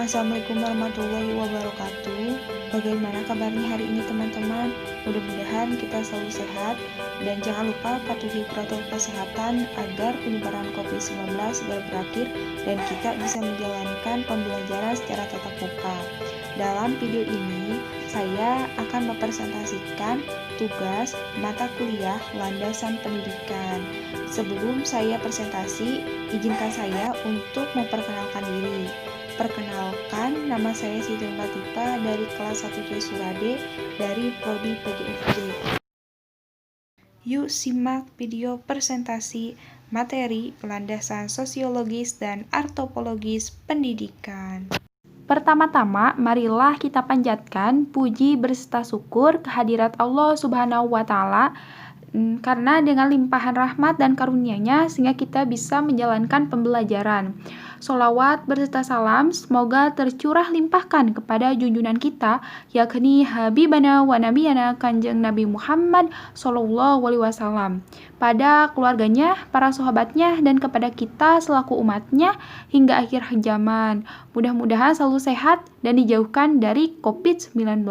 Assalamualaikum warahmatullahi wabarakatuh. Bagaimana kabarnya hari ini teman-teman? Mudah-mudahan kita selalu sehat dan jangan lupa patuhi protokol kesehatan agar penyebaran COVID-19 segera berakhir dan kita bisa menjalankan pembelajaran secara tatap muka. Dalam video ini, saya akan mempresentasikan tugas mata kuliah landasan pendidikan. Sebelum saya presentasi, izinkan saya untuk memperkenalkan diri. Perkenalkan, nama saya Siti Latifa dari kelas 1C Surade dari Prodi PGFJ. Yuk simak video presentasi materi landasan sosiologis dan antropologis pendidikan. Pertama-tama, marilah kita panjatkan puji berserta syukur kehadirat Allah Subhanahu wa Ta'ala, karena dengan limpahan rahmat dan karunia-Nya sehingga kita bisa menjalankan pembelajaran. Sholawat berserta salam semoga tercurah limpahkan kepada junjungan kita, yakni Habibana wa Nabiyana Kanjeng Nabi Muhammad Sallallahu Alaihi Wasallam, pada keluarganya, para sahabatnya, dan kepada kita selaku umatnya hingga akhir zaman. Mudah-mudahan selalu sehat dan dijauhkan dari COVID-19.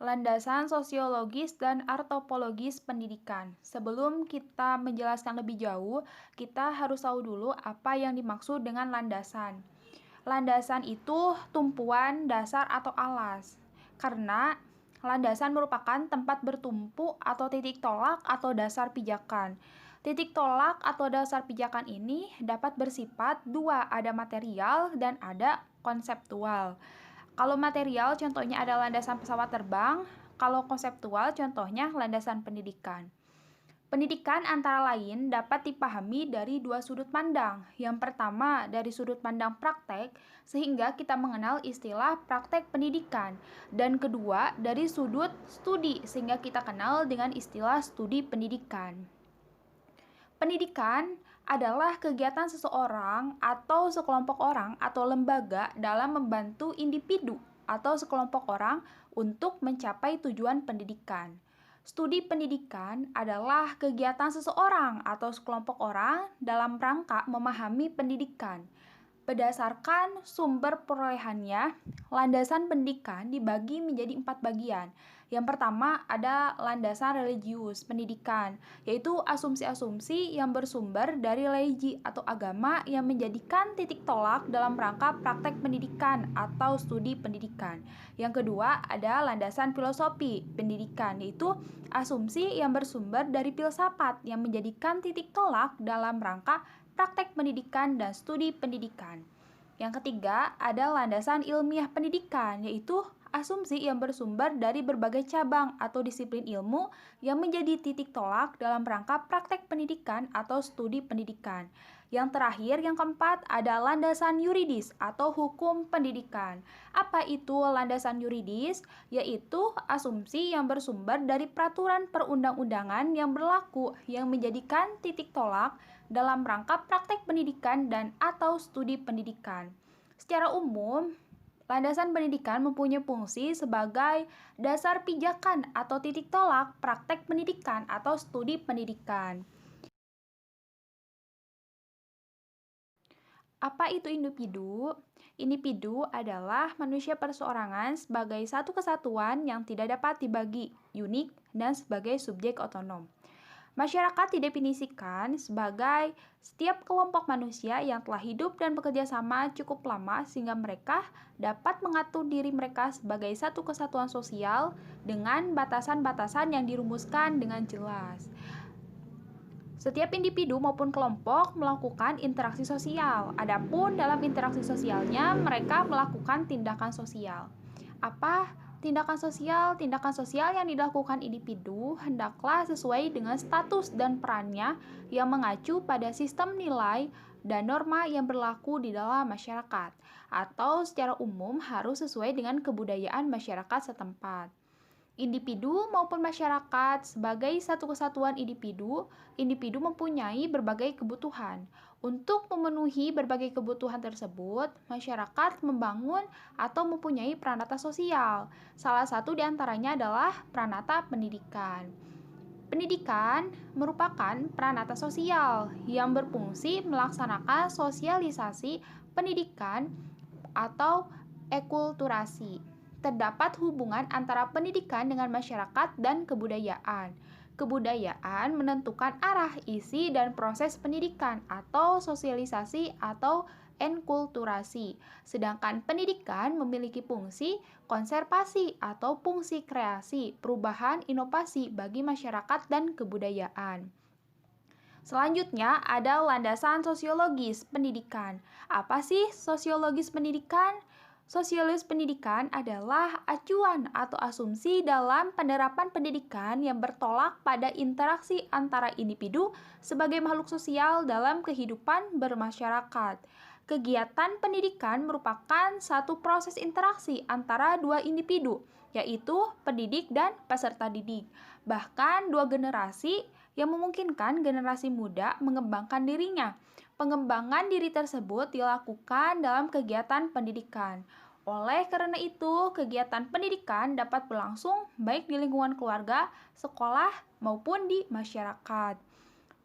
Landasan sosiologis dan antropologis pendidikan. Sebelum kita menjelaskan lebih jauh, kita harus tahu dulu apa yang dimaksud dengan landasan. Landasan itu tumpuan, dasar, atau alas. Karena landasan merupakan tempat bertumpu atau titik tolak atau dasar pijakan. Titik tolak atau dasar pijakan ini dapat bersifat dua, ada material dan ada konseptual. Kalau material contohnya ada landasan pesawat terbang, kalau konseptual contohnya landasan pendidikan. Pendidikan antara lain dapat dipahami dari dua sudut pandang. Yang pertama dari sudut pandang praktek, sehingga kita mengenal istilah praktek pendidikan. Dan kedua dari sudut studi, sehingga kita kenal dengan istilah studi pendidikan. Pendidikan adalah kegiatan seseorang atau sekelompok orang atau lembaga dalam membantu individu atau sekelompok orang untuk mencapai tujuan pendidikan. Studi pendidikan adalah kegiatan seseorang atau sekelompok orang dalam rangka memahami pendidikan. Berdasarkan sumber perolehannya, landasan pendidikan dibagi menjadi 4 bagian. Yang pertama ada landasan religius pendidikan, yaitu asumsi-asumsi yang bersumber dari religi atau agama yang menjadikan titik tolak dalam rangka praktek pendidikan atau studi pendidikan. Yang kedua ada landasan filosofi pendidikan, yaitu asumsi yang bersumber dari filsafat yang menjadikan titik tolak dalam rangka praktek pendidikan dan studi pendidikan. Yang ketiga, ada landasan ilmiah pendidikan, yaitu asumsi yang bersumber dari berbagai cabang atau disiplin ilmu yang menjadi titik tolak dalam rangka praktek pendidikan atau studi pendidikan. Yang terakhir, yang keempat, ada landasan yuridis atau hukum pendidikan. Apa itu landasan yuridis? Yaitu asumsi yang bersumber dari peraturan perundang-undangan yang berlaku yang menjadikan titik tolak dalam rangka praktek pendidikan dan atau studi pendidikan. Secara umum, landasan pendidikan mempunyai fungsi sebagai dasar pijakan atau titik tolak praktek pendidikan atau studi pendidikan. Apa itu individu? Individu adalah manusia perseorangan sebagai satu kesatuan yang tidak dapat dibagi, unik, dan sebagai subjek otonom. Masyarakat didefinisikan sebagai setiap kelompok manusia yang telah hidup dan bekerja sama cukup lama sehingga mereka dapat mengatur diri mereka sebagai satu kesatuan sosial dengan batasan-batasan yang dirumuskan dengan jelas. Setiap individu maupun kelompok melakukan interaksi sosial. Adapun dalam interaksi sosialnya, mereka melakukan tindakan sosial. Apa tindakan sosial? Tindakan sosial yang dilakukan individu hendaklah sesuai dengan status dan perannya yang mengacu pada sistem nilai dan norma yang berlaku di dalam masyarakat, atau secara umum harus sesuai dengan kebudayaan masyarakat setempat. Individu maupun masyarakat sebagai satu kesatuan individu mempunyai berbagai kebutuhan. Untuk memenuhi berbagai kebutuhan tersebut, masyarakat membangun atau mempunyai peranata sosial. Salah satu di antaranya adalah peranata pendidikan. Pendidikan merupakan peranata sosial yang berfungsi melaksanakan sosialisasi pendidikan atau ekulturasi. Terdapat hubungan antara pendidikan dengan masyarakat dan kebudayaan. Kebudayaan menentukan arah, isi, dan proses pendidikan atau sosialisasi atau enkulturasi. Sedangkan pendidikan memiliki fungsi konservasi atau fungsi kreasi, perubahan, inovasi bagi masyarakat dan kebudayaan. Selanjutnya ada landasan sosiologis pendidikan. Apa sih sosiologis pendidikan? Sosiologis pendidikan adalah acuan atau asumsi dalam penerapan pendidikan yang bertolak pada interaksi antara individu sebagai makhluk sosial dalam kehidupan bermasyarakat. Kegiatan pendidikan merupakan satu proses interaksi antara dua individu, yaitu pendidik dan peserta didik. Bahkan dua generasi yang memungkinkan generasi muda mengembangkan dirinya. Pengembangan diri tersebut dilakukan dalam kegiatan pendidikan. Oleh karena itu, kegiatan pendidikan dapat berlangsung baik di lingkungan keluarga, sekolah, maupun di masyarakat.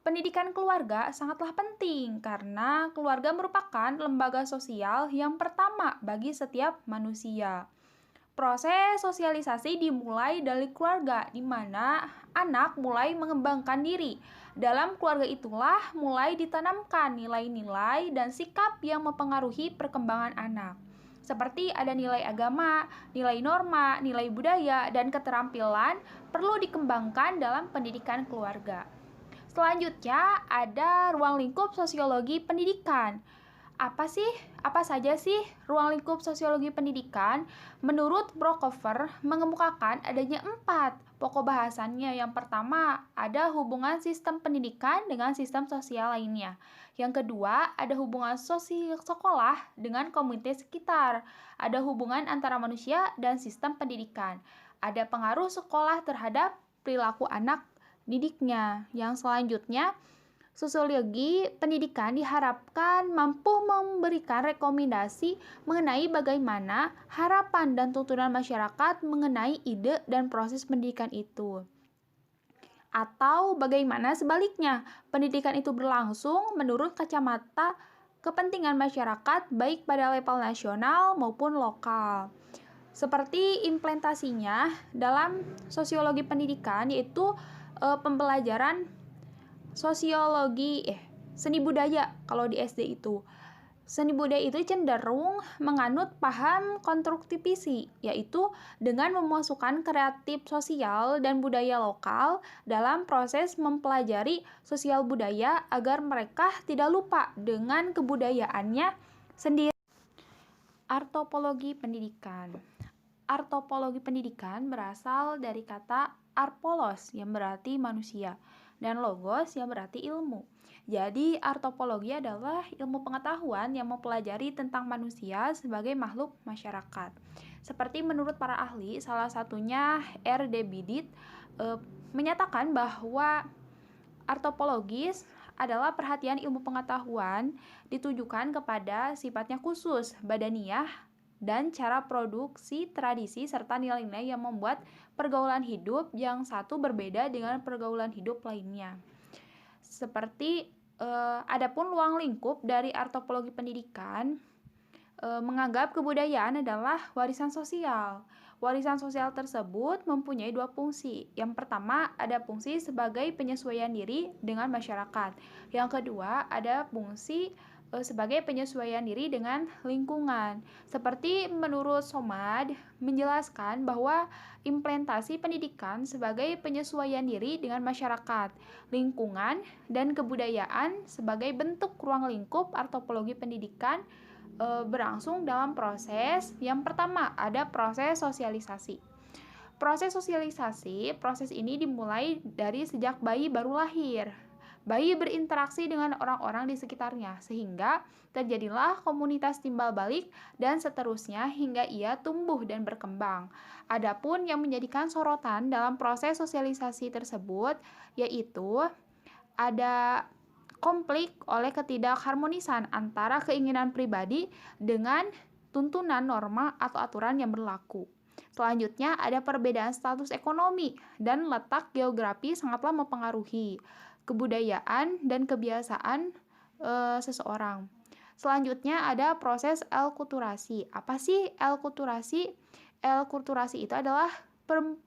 Pendidikan keluarga sangatlah penting karena keluarga merupakan lembaga sosial yang pertama bagi setiap manusia. Proses sosialisasi dimulai dari keluarga, di mana anak mulai mengembangkan diri. Dalam keluarga itulah mulai ditanamkan nilai-nilai dan sikap yang mempengaruhi perkembangan anak. Seperti ada nilai agama, nilai norma, nilai budaya, dan keterampilan perlu dikembangkan dalam pendidikan keluarga. Selanjutnya ada ruang lingkup sosiologi pendidikan. Apa saja sih ruang lingkup sosiologi pendidikan? Menurut Brockhofer mengemukakan adanya 4 pokok bahasannya. Yang pertama, ada hubungan sistem pendidikan dengan sistem sosial lainnya. Yang kedua, ada hubungan sosial sekolah dengan komunitas sekitar. Ada hubungan antara manusia dan sistem pendidikan. Ada pengaruh sekolah terhadap perilaku anak didiknya. Yang selanjutnya, sosiologi pendidikan diharapkan mampu memberikan rekomendasi mengenai bagaimana harapan dan tuntunan masyarakat mengenai ide dan proses pendidikan itu. Atau bagaimana sebaliknya, pendidikan itu berlangsung menurut kacamata kepentingan masyarakat baik pada level nasional maupun lokal. Seperti implementasinya dalam sosiologi pendidikan yaitu pembelajaran seni budaya kalau di SD itu. Seni budaya itu cenderung menganut paham konstruktivisi, yaitu dengan memasukkan kreatif sosial dan budaya lokal dalam proses mempelajari sosial budaya agar mereka tidak lupa dengan kebudayaannya sendiri. Artopologi pendidikan. Artopologi pendidikan berasal dari kata arpolos yang berarti manusia dan logos yang berarti ilmu. Jadi artopologi adalah ilmu pengetahuan yang mempelajari tentang manusia sebagai makhluk masyarakat. Seperti menurut para ahli, salah satunya R.D. Bidit menyatakan bahwa artopologis adalah perhatian ilmu pengetahuan ditujukan kepada sifatnya khusus, badaniah, dan cara produksi, tradisi, serta nilai-nilai yang membuat pergaulan hidup yang satu berbeda dengan pergaulan hidup lainnya. Seperti adapun ruang lingkup dari artopologi pendidikan menganggap kebudayaan adalah warisan sosial. Warisan sosial tersebut mempunyai 2 fungsi. Yang pertama ada fungsi sebagai penyesuaian diri dengan masyarakat. Yang kedua ada fungsi sebagai penyesuaian diri dengan lingkungan. Seperti menurut Somad menjelaskan bahwa implementasi pendidikan sebagai penyesuaian diri dengan masyarakat, lingkungan, dan kebudayaan sebagai bentuk ruang lingkup artopologi pendidikan berlangsung dalam proses. Yang pertama ada proses sosialisasi. Proses ini dimulai dari sejak bayi baru lahir. Bayi berinteraksi dengan orang-orang di sekitarnya, sehingga terjadilah komunitas timbal balik dan seterusnya hingga ia tumbuh dan berkembang. Adapun yang menjadikan sorotan dalam proses sosialisasi tersebut, yaitu ada konflik oleh ketidakharmonisan antara keinginan pribadi dengan tuntunan norma atau aturan yang berlaku. Selanjutnya ada perbedaan status ekonomi dan letak geografi sangatlah mempengaruhi kebudayaan dan kebiasaan seseorang. Selanjutnya ada proses elkulturasi. Apa sih elkulturasi? Elkulturasi itu adalah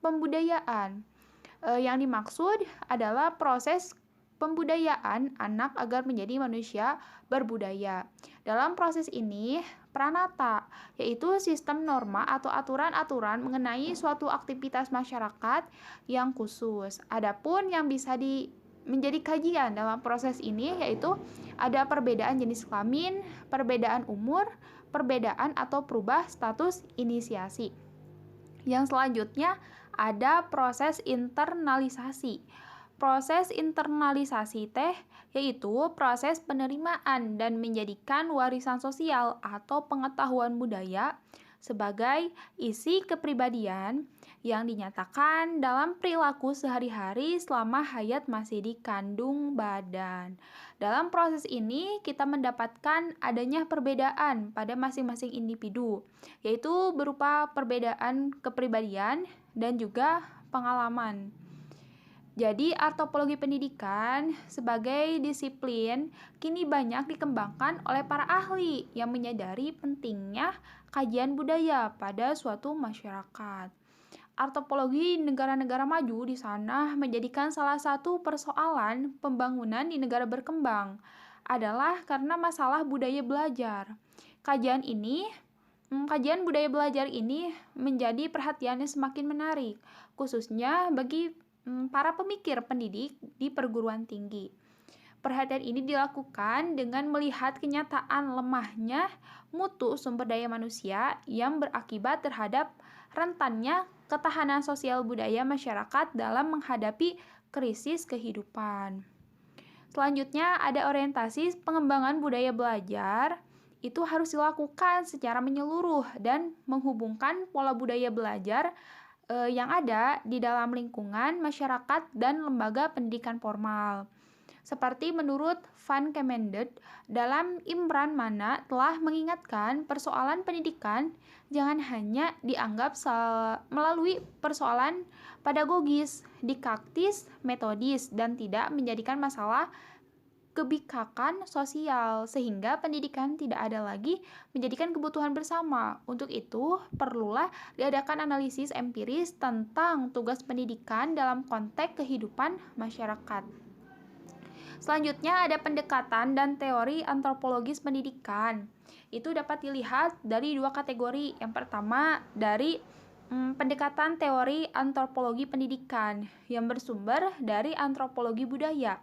pembudayaan. Yang dimaksud adalah proses pembudayaan anak agar menjadi manusia berbudaya. Dalam proses ini, pranata, yaitu sistem norma atau aturan-aturan mengenai suatu aktivitas masyarakat yang khusus. Adapun yang bisa menjadi kajian dalam proses ini yaitu ada perbedaan jenis kelamin, perbedaan umur, perbedaan atau perubah status inisiasi. Yang selanjutnya ada proses internalisasi. Proses internalisasi yaitu proses penerimaan dan menjadikan warisan sosial atau pengetahuan budaya sebagai isi kepribadian yang dinyatakan dalam perilaku sehari-hari selama hayat masih di kandung badan. Dalam proses ini kita mendapatkan adanya perbedaan pada masing-masing individu, yaitu berupa perbedaan kepribadian dan juga pengalaman. Jadi, antropologi pendidikan sebagai disiplin kini banyak dikembangkan oleh para ahli yang menyadari pentingnya kajian budaya pada suatu masyarakat. Antropologi negara-negara maju di sana menjadikan salah satu persoalan pembangunan di negara berkembang adalah karena masalah budaya belajar. Kajian budaya belajar ini menjadi perhatiannya semakin menarik, khususnya bagi para pemikir pendidik di perguruan tinggi. Perhatian ini dilakukan dengan melihat kenyataan lemahnya mutu sumber daya manusia yang berakibat terhadap rentannya ketahanan sosial budaya masyarakat dalam menghadapi krisis kehidupan. Selanjutnya ada orientasi pengembangan budaya belajar. Itu harus dilakukan secara menyeluruh dan menghubungkan pola budaya belajar yang ada di dalam lingkungan masyarakat dan lembaga pendidikan formal. Seperti menurut Van Kemendert dalam Imran Mana telah mengingatkan persoalan pendidikan jangan hanya dianggap melalui persoalan pedagogis, didaktis, metodis, dan tidak menjadikan masalah kebikakan sosial, sehingga pendidikan tidak ada lagi menjadikan kebutuhan bersama. Untuk itu, perlulah diadakan analisis empiris tentang tugas pendidikan dalam konteks kehidupan masyarakat. Selanjutnya ada pendekatan dan teori antropologis pendidikan. Itu dapat dilihat dari dua kategori. Yang pertama dari pendekatan teori antropologi pendidikan yang bersumber dari antropologi budaya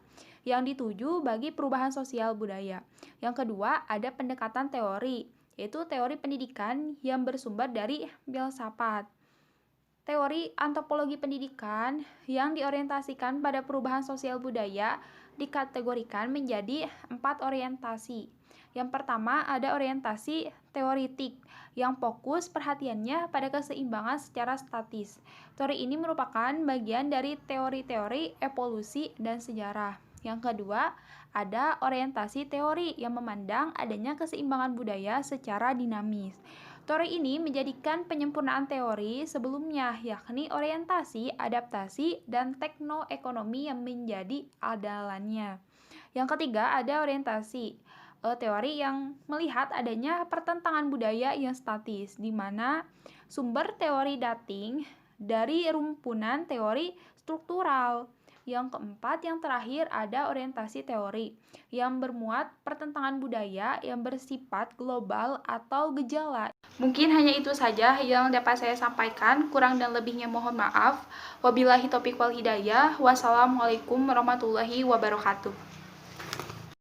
yang dituju bagi perubahan sosial budaya. Yang kedua, ada pendekatan teori, yaitu teori pendidikan yang bersumber dari filsafat. Teori antropologi pendidikan yang diorientasikan pada perubahan sosial budaya dikategorikan menjadi 4 orientasi. Yang pertama ada orientasi teoritik yang fokus perhatiannya pada keseimbangan secara statis. Teori ini merupakan bagian dari teori-teori evolusi dan sejarah. Yang kedua, ada orientasi teori yang memandang adanya keseimbangan budaya secara dinamis. Teori ini menjadikan penyempurnaan teori sebelumnya, yakni orientasi, adaptasi, dan teknoekonomi yang menjadi andalannya. Yang ketiga, ada orientasi teori yang melihat adanya pertentangan budaya yang statis, di mana sumber teori dating dari rumpunan teori struktural. Yang keempat, yang terakhir ada orientasi teori yang bermuat pertentangan budaya yang bersifat global atau gejala. Mungkin hanya itu saja yang dapat saya sampaikan, kurang dan lebihnya mohon maaf. Wabillahi taufiq wal hidayah. Wassalamualaikum warahmatullahi wabarakatuh.